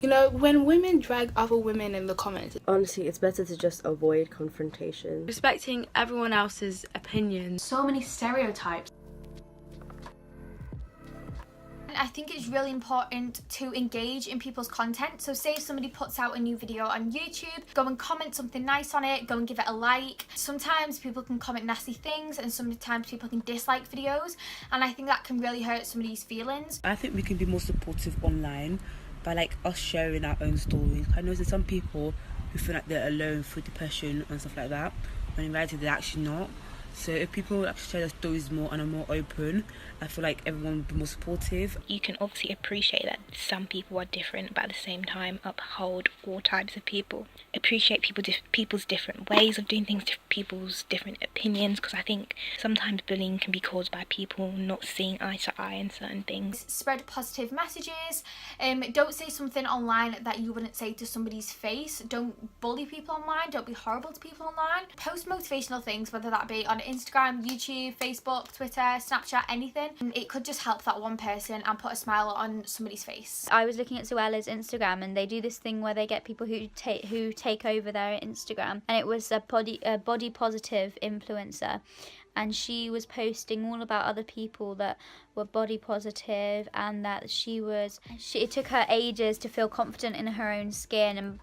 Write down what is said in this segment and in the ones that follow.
You know, when women drag other women in the comments, honestly, it's better to just avoid confrontation. Respecting everyone else's opinions. So many stereotypes. I think it's really important to engage in people's content. So say if somebody puts out a new video on YouTube, go and comment something nice on it, go and give it a like. Sometimes people can comment nasty things and sometimes people can dislike videos, and I think that can really hurt somebody's feelings. I think we can be more supportive online by like us sharing our own stories. I know there's some people who feel like they're alone through depression and stuff like that, when in reality they're actually not. So if people actually share their stories more and are more open, I feel like everyone would be more supportive. You can obviously appreciate that some people are different, but at the same time uphold all types of people. Appreciate people's different ways of doing things, people's different opinions, because I think sometimes bullying can be caused by people not seeing eye to eye in certain things. Spread positive messages. Don't say something online that you wouldn't say to somebody's face. Don't bully people online. Don't be horrible to people online. Post motivational things, whether that be on Instagram, YouTube, Facebook, Twitter, Snapchat, anything. It could just help that one person and put a smile on somebody's face. I was looking at Zoella's Instagram, and they do this thing where they get people who take over their Instagram, and it was a body positive influencer, and she was posting all about other people that were body positive, and that it took her ages to feel confident in her own skin and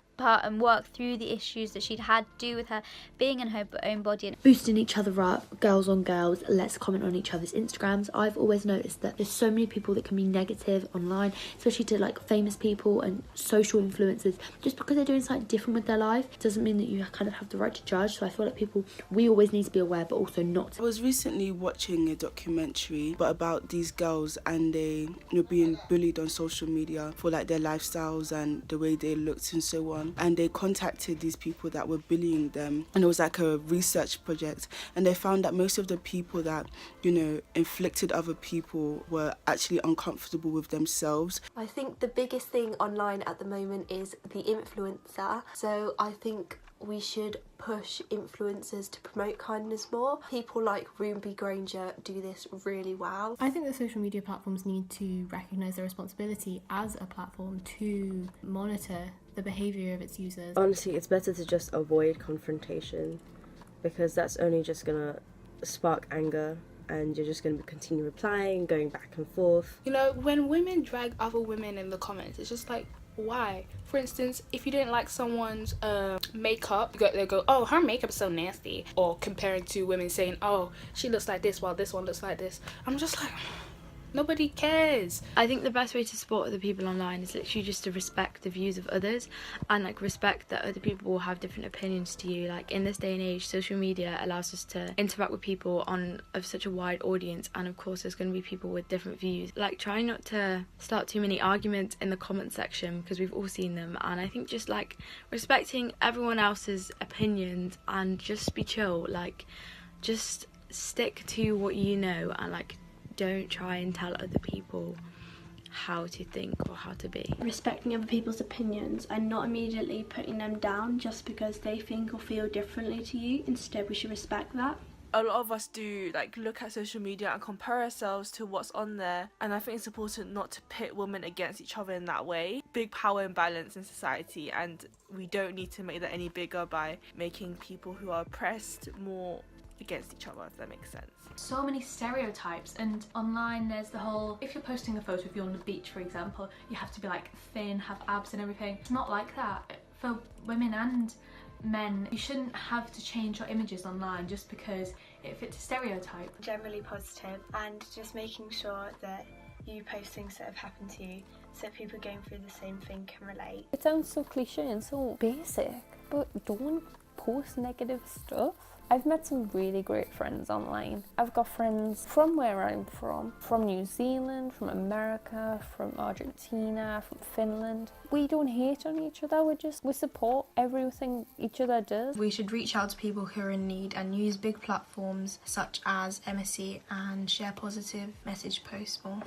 work through the issues that she'd had to do with her being in her own body. And boosting each other up, girls on girls, let's comment on each other's Instagrams. I've always noticed that there's so many people that can be negative online, especially to like famous people and social influencers. Just because they're doing something different with their life doesn't mean that you kind of have the right to judge. So I feel like we always need to be aware, but also not. I was recently watching a documentary about these girls, and they being bullied on social media for like their lifestyles and the way they looked and so on. And they contacted these people that were bullying them, and it was like a research project, and they found that most of the people that inflicted other people were actually uncomfortable with themselves. I think the biggest thing online at the moment is the influencer, so I think we should push influencers to promote kindness more. People like Ruby Granger do this really well. I think that social media platforms need to recognise their responsibility as a platform to monitor the behaviour of its users. Honestly, it's better to just avoid confrontation, because that's only just gonna spark anger, and you're just going to continue replying, going back and forth. you know, when women drag other women in the comments, it's just like, why? For instance, if you didn't like someone's makeup, they go, oh, her makeup's so nasty. Or comparing to women saying, oh, she looks like this while this one looks like this. I'm just like, nobody cares. I think the best way to support other people online is literally just to respect the views of others, and like respect that other people will have different opinions to you. Like in this day and age, social media allows us to interact with people of such a wide audience, and of course there's going to be people with different views. Like try not to start too many arguments in the comment section, because we've all seen them, and I think just like respecting everyone else's opinions and just be chill, like just stick to what you know, and like don't try and tell other people how to think or how to be. Respecting other people's opinions and not immediately putting them down just because they think or feel differently to you. Instead, we should respect that. A lot of us do like look at social media and compare ourselves to what's on there, and I think it's important not to pit women against each other in that way. Big power imbalance in society, and we don't need to make that any bigger by making people who are oppressed more against each other, if that makes sense. So many stereotypes, and online there's the whole, if you're posting a photo of you on the beach for example, you have to be like thin, have abs and everything. It's not like that. For women and men, you shouldn't have to change your images online just because it fits a stereotype. Generally positive, and just making sure that you post things that have happened to you so that people going through the same thing can relate. It sounds so cliche and so basic, but don't post negative stuff. I've met some really great friends online. I've got friends from where I'm from New Zealand, from America, from Argentina, from Finland. We don't hate on each other, we support everything each other does. We should reach out to people who are in need and use big platforms such as MSC and share positive message posts more.